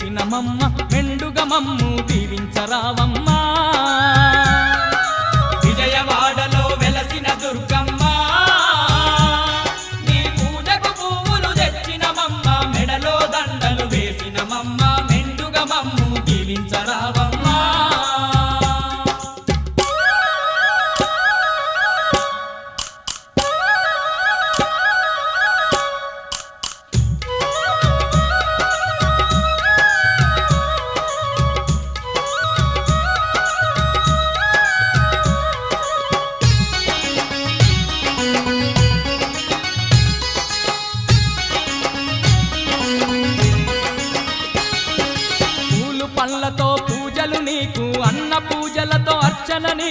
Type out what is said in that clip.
వెలసినమమ్మ మెండుగా మమ్ము దీవించరావమ్మా విజయవాడలో వెలసిన దుర్గమ్మ నీ పూజకు పువ్వులు తెచ్చినమమ్మ మెడలో దండలు వేసినమమ్మ మెండుగా మమ్ము దీవించరావమ్మా పళ్ళతో పూజలు నీకు అన్న పూజలతో అర్చన నీకు